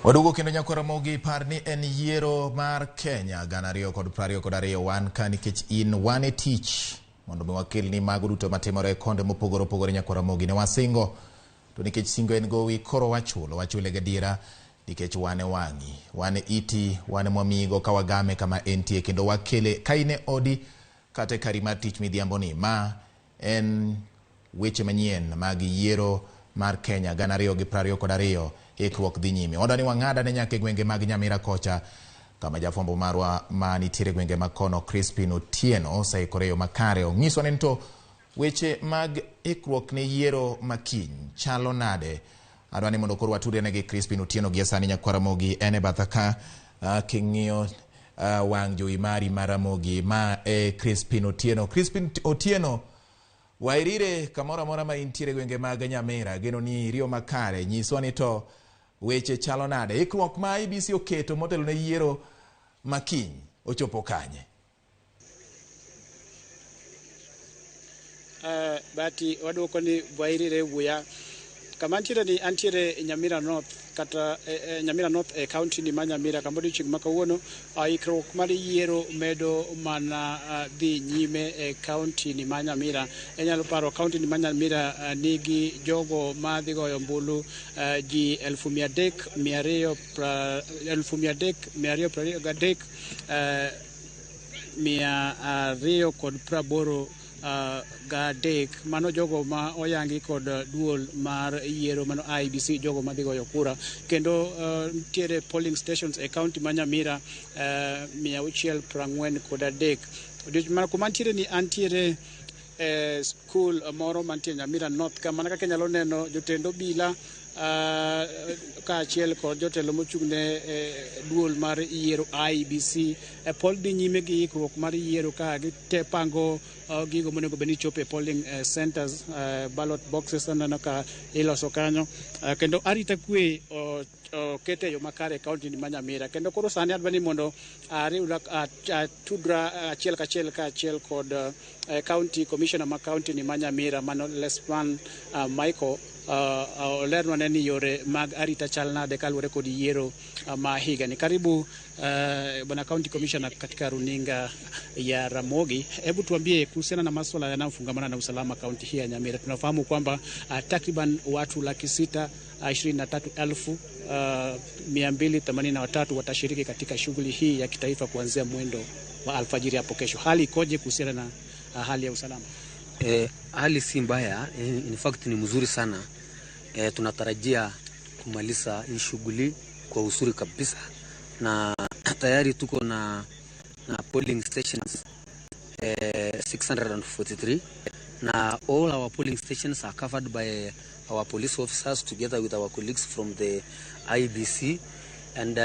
Wadugo kendo nyako Ramogi par ni en yiero mar Kenya gana 2022 wan ka nikech in wan e tich mondo mi wakil ni mago duto matimore konde mopogore opogore nyako Ramogi ne wasingo to nikech singo en gowi koro wachule gadiera nikech wane wangi wane iti wane mwamigo ka wagame kama entie kendo wakele kaine odi kate karima tich midhiambo ni ma en weche manyien mag yiero mar Kenya gana 2022 ikruok dhi nyime. Odani wang'ada ne nyake gwenge mag Nyamira kocha kama jafombo marwa manitiere gwenge makono Crispin Otieno oseikore yo makare ong'iswa ni to weche mag ikruok ne yiero makiny chalo nade. Adwani mondo koro watudre negi Crispin Otieno gi sani nyakwara Ramogi ene bathaka king'iyo wang' jowi mari mar Ramogi ma Crispin Otieno. Crispin Otieno, wairire kamora mora ma intiere gwenge mag Nyamira geno ni rio makare nyiswa ni to weche chalo nade ikruok ma IBC oketo motelo ne yiero makiny ochopo kanye? Bati waduoko ni wairire buya kama antiere Nyamira North kata Nyamira North county ni ma Nyamira kamodi chig makawuono ikruok mar yiero medo mana dhi nyime county ni ma Nyamira. Enyalo paro county ni ma Nyamira nigi jogo ma dhi goyo ombulu ji 283 gadek mano jogo ma oyangi kod duol mar yiero mano IBC jogo ma dhi goyo kura kendo tiere polling stations e county ma Nyamira 643 mana kuma antiere school moro mantie Nyamira North kama kaka nyalo neno jotendo bila ka achiel kod jotelo mochung'ne duol mar yiero IBC pol dhi nyime gi ikruok mar yiero ka gitepango gigo monego beni chope polling centers ballot boxes aneno ka iloso kanyo kendo arita kwe kete yo makare county ni ma Nyamira kendo koro sani adwani mondo tudra achiel kod county commissioner ma county ni ma Nyamira mano Lesman Michael olerwa ni yore mag arita chal nade kaluwore kod yiero ma higa ni. Karibu bwana county commissioner katika runinga ya Ramogi. Hebu tuambie kuhusiana na masuala yanayofungamana na usalama kaunti hii ya Nyamira. Tunafahamu kwamba takriban watu 623,283 watashiriki katika shughuli hii ya kitaifa kuanzia mwendo wa alfajiri hapo kesho. Hali ikoje kuhusiana na hali ya usalama? Hali si mbaya, in fact ni mzuri sana. Tunatarajia kumaliza hii shughuli kwa uzuri kabisa na tayari tuko na polling stations 643 na all our polling stations are covered by our police officers together with our colleagues from the IBC, and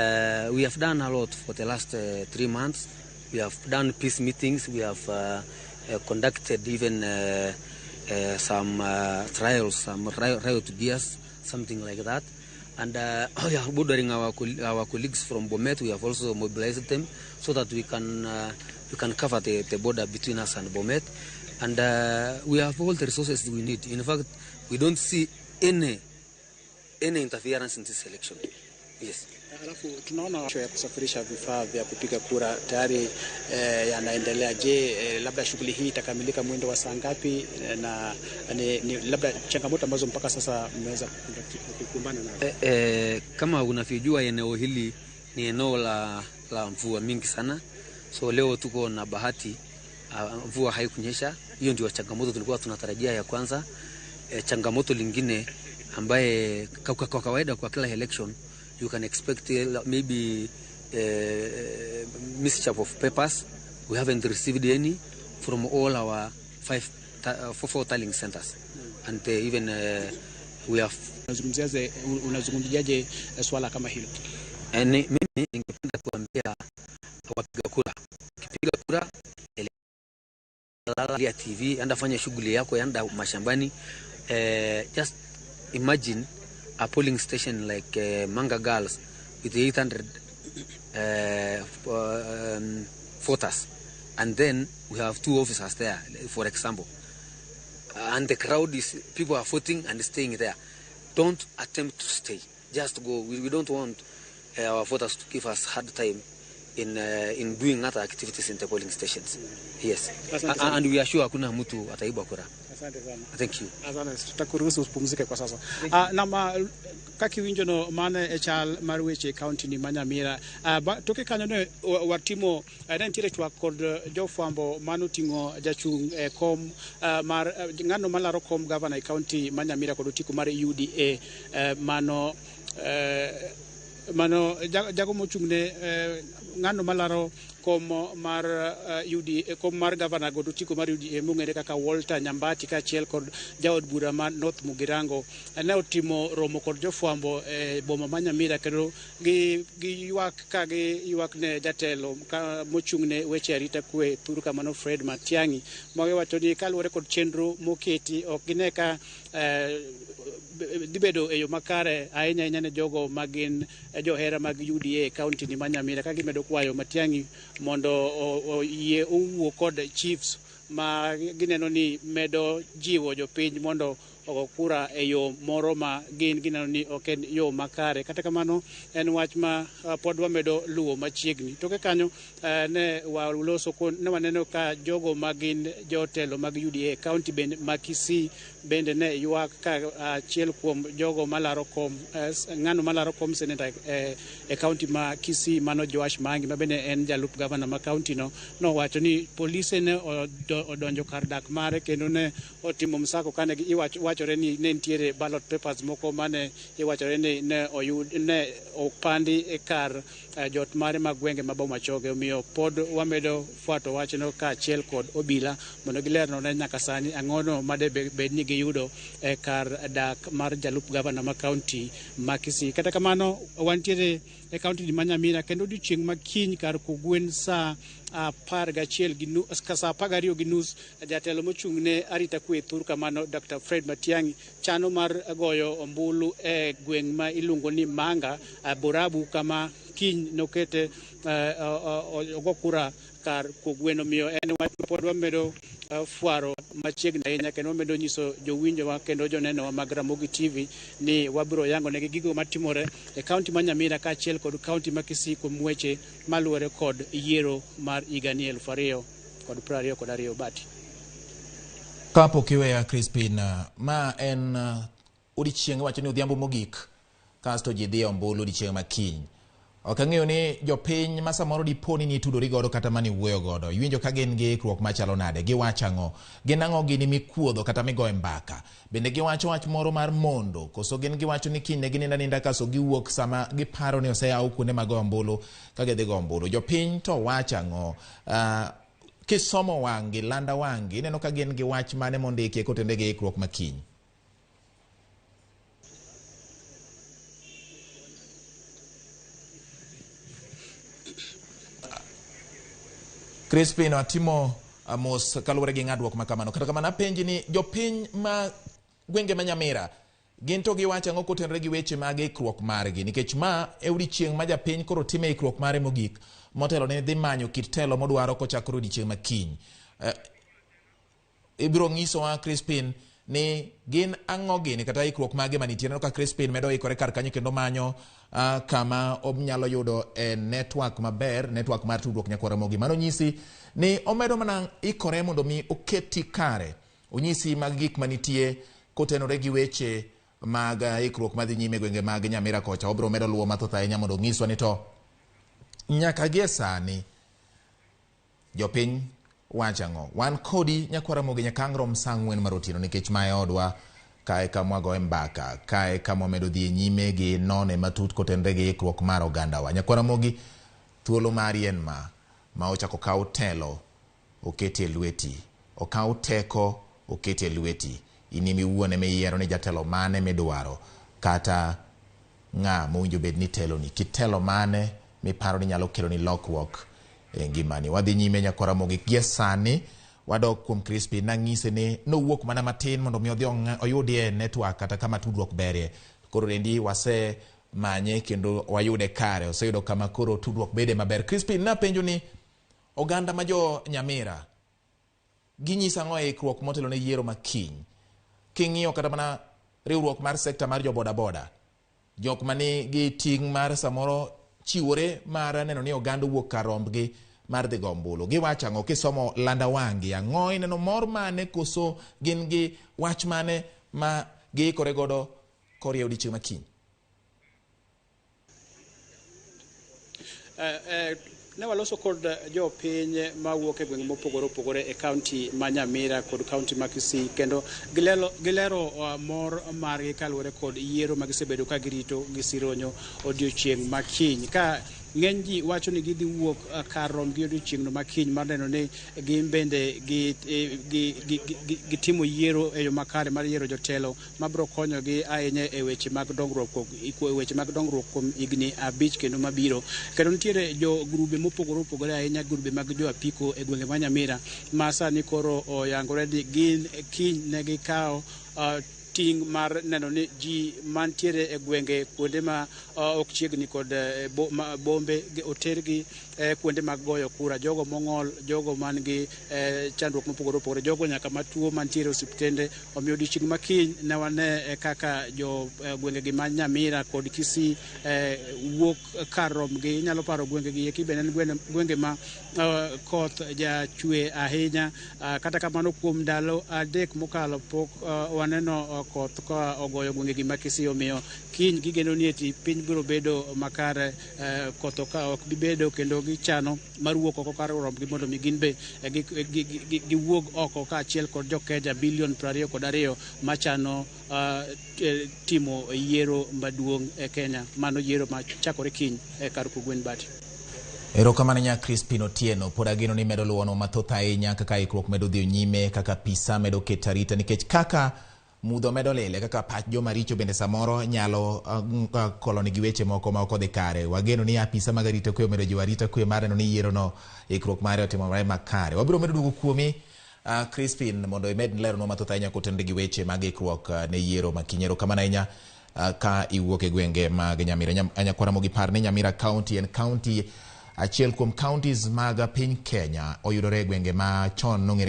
we have done a lot for the last 3 months. We have done peace meetings, we have conducted even some trials, some riot gears, something like that. And we are bordering our colleagues from Bomet. We have also mobilized them so that we can cover the border between us and Bomet. And we have all the resources we need. In fact, we don't see any interference in this election. Yes. Alafu tunaona ya kusafirisha vifaa vya kupiga kura tayari yanaendelea. Je, labda shughuli hii itakamilika mwendo wa saa ngapi na ni labda changamoto ambazo mpaka sasa mmeweza kukumbana nazo? Kama unavyojua eneo hili ni eneo la mvua mingi sana. So leo tuko na bahati mvua haikunyesha. Hiyo ndio changamoto tulikuwa tunatarajia ya kwanza. Changamoto lingine ambaye kwa kawaida kwa kila election you can expect maybe mischief of papers. We haven't received any from all our 4 tallying centers. And even we have... Unazungumziaje swala kama hilo? Mimi ningependa kuambia wapiga kura, kipiga kura ya TV anda fanya shughuli yako, anda mashambani. Just imagine a polling station like Manga Girls with 800 voters, and then we have 2 officers there, for example, and the crowd is, people are voting and staying there. Don't attempt to stay, just go. We don't want our voters to give us hard time in doing other activities in the polling stations. Yes. And we are sure hakuna mtu ataiba kura. Asante sana. Thank you. Asante, tutakuruhusu upumzike kwa sasa. Na kaki winjo no mane echal marweche county ni Nyamira. Toke kanyo ne watimo nentiere chwa kod jofwambo manutingo jachung kom mar ngano malaro kom governor county Nyamira kod otiko mar UDA mano jago mochungne ngano malaro kom mar UDA kom mar governor godo tiko mar UDA mungere kaka Walter Nyambati ka chiel kod jaod bura man North Mugirango ne otimo romo kod jofwambo boma Nyamira kendo gi ywak ne jatelo mochungne weche arita kwe thuru kamano Fred Matiang'i wacho ni kaluwore kod chenro moketi ok gine ka dibedo eyo makare ahinya ne jogo magin johera mag UDA county ni Nyamira ka gimedo kwayo Matiang'i mondo oyie owuo kod chiefs ma gineno ni medo jiwo jopiny mondo ogo kura eyo moro ma gineno ni ok en yo makare. Kata kamano en wach ma pod wamedo luwo machiegni. Toke kanyo ne waloso ne waneno ka jogo magin jotelo mag UDA county bende Makisi bende ne ywak ka achiel kuom jogo malaro kom ng'ano malaro kom senator e county ma Kisii mano Joash Mangi ma bende en jalup governor ma county no wacho ni polise ne odonjo kar dak mare kendo ne otimo msako kane wachore ni ne ntiere ballot papers moko mane iwachore ni ne opandi e kar jot mare mag gwenge ma Boma Choge. Omiyo pod wamedo fuato wachno ka achiel kod obila mondo gilerno ne nyaka sani ang'ono made bed ni giyudo e kar dak mar jalup governor ma county ma Kisii. Kata kamano wantiere e county di Nyamira kendo odiochieng' makiny kar kogwen sa 12 gi nus jatelo mochung'ne arita kwe thur kamano Dr. Fred Matiang'i chano mar goyo ombulu e gweng' ma iluongo ni Manga Borabu kama kiny nokete ogo kura kar kogwen. Omiyo en wach pod wamedo fuaro machiegni ahinya kendo wamedo nyiso jowinjowa kendo joneno mag Ramogi TV ni wabiro yango negi gigo matimore e county ma Nyamira ka achiel kod county ma Kisii kuom weche maluwore kod yiero mar higani 2022 bati. Kapok iweya Crispin, ma en odiochieng' wacho ni odhiambo mogik kasto ji dhi ombulu odiochieng' makiny. Ok ang'eyo ni jopiny ma samoro diponi ni tudori godo kata mani wuoyo godo iwinjo ka gin gi ikruok machalo nade, giwacho ang'o, gin ang'o gini mikuodho kata migoye mbaka, bende giwacho wach moro mar mondo koso gin giwacho ni kiny ne gininda ninda kaso giwuok sama giparo ni oseyaw kuonde mag goyo ombulu ka gidhi goyo ombulu. Jopiny to wacho ang'o? Kisomo wang'i landa wang'i ineno ka gin gi wach mane mondiki kotende gi ikruok makiny? Crispin atimo mos kaluwore gi ng'adruok makamano. Kata kamano apenji ni jopiny ma gwenge ma Nyamira gin to giwacho ang'o kotenore gi weche mag ikruok margi, nikech ma e odiochieng' ma japiny koro time ikruok mare mogik motelo ne dhi manyo kit telo modwaro kochakore odiochieng' makiny. Ibiro ng'isowa Crispin ni gin ang'o gini kata ikruok mage manitie. Neno ka Crispin medo ikore kar kanyo kendo manyo kama onyalo yudo network maber, network mar tudruok nyakwa Ramogi. Mano nyisi ni omedo mana ikore mondo mi oketi kare onyisi mag gik manitie kotenore gi weche mag ikruok madhi nyime gwenge mag Nyamira kocha. Obiro medo luwo mathoth ahinya mondo ng'iswa ni to nyaka gie sani jopiny wacho ang'o. Wan kodi nyakwa Ramogi nyaka ang' rom sa 4 mar otieno nikech mae odwa kae kama goye mbaka, kae kama medo dhi nyime gi none matut kotenre gi ikruok mar ogandawa. Nyakwa Ramogi, thuolo mari en ma ochako kawo telo oketi e lweti, okawo teko oketi e lweti. In miwuon ema iyiero ni jatelo mane midwaro kata ng'a mowinjo bed ni telo ni, kitelo mane miparo ni nyalo kelo ni lokruok e ngimani. Wadhi nyime nyakwa Ramogi, gie sani wadok kuom Crispin nang'ise ni nowuok mana matin mondo mi odhi oyudie network kata kama tudruok berie. Koro rendi wase manye kendo wayude kare, oseyudo kama koro tudruok bede maber. Crispin, napenjo ni oganda ma jo Nyamira ginyisa ang'o e ikruok motelo ne yiero makiny, king'iyo kata mana riwruok mar sekta mar jo boda boda, jok mani gi ting' mar samoro chiwore mar neno ni oganda wuok kar rombgi mar dhi gombulu. Giwacho ang'o kisomo landa wangi, ang'o ineno mor mane koso gin gi wach mane ma giikore godo korie odiochieng' makiny? Ne waloso kod jopiny mawuok e gwenge mopogore opogore e kaunti ma Nyamira kod kaunti ma Kisii, kendo gilero mor margi kaluwore kod yiero ma gisebedo ka girito gi sironyo odiochieng' makiny, ka ng'eny ji wacho ni gidhi wuok kar rombgi odiochieng'no makiny mar neno ni gin bende gitimo yiero e yo makare mar yiero jotelo mabiro konyogi ahinya e weche mag dongruok kuom higni 5 kendo mabiro. Kendo nitiere jo grube mopogore opogore ahinya grube mag jo apiko e gwenge ma Nyamira ma sani koro oyangore ni gin kiny ne gikawo ting' mar neno ni ji mantiere e gwenge kuonde ma ok chiegni kod bombe otergi kuonde mag goyo kura, jogo mong'ol, jogo man gi chandruok mopogore opogore, jogo nyaka matuo mantiere osiptende. Omiyo odiochieng' makiny ne wane kaka jo gwenge gi ma Nyamira kod Kisii wuok kar rombgi. Inyalo paro gwenge gi eki bende en gwenge ma koth jachwe ahinya, kata kamano kuom ndalo 3 mokalo pok waneno koth ka ogoyo gwenge gi ma Kisii. Omiyo kiny gigeno ni eti piny biro bedo makare, koth ka ok bibedo, kendo gichano mar wuok oko kar rombgi mondo mi gin be giwuog oko kaachiel kod jokenya bilion 22 machano timo yiero maduong' e Kenya, mano yiero ma chakore kiny e kar Kugwen Bati. Erokamano nya Crispin Otieno, pod ageno ni medo luwono mathoth ahinya kaka ikruok medo dhi nyime, kaka pisa medo keto arita, nikech kaka mudho medo lele, kaka pach joma richo bende samoro nyalo koloni gi weche moko ma ok odhi kare. Wageno ni apisa mag arita kwe medo jiwo arita kwe mar neno ni yiero no ikruok mare otimore makare. Wabiro medo duogo kuomi Crispin mondo imed lero no mathoth ahinya kotenore gi weche mag ikruok ne yiero makiny. Erokamano ahinya ka iwuok e gwenge mag Nyamira. Ramogi par ni Nyamira County en county achiel kuom counties mag piny Kenya oyudore e gwenge ma chon nong'ere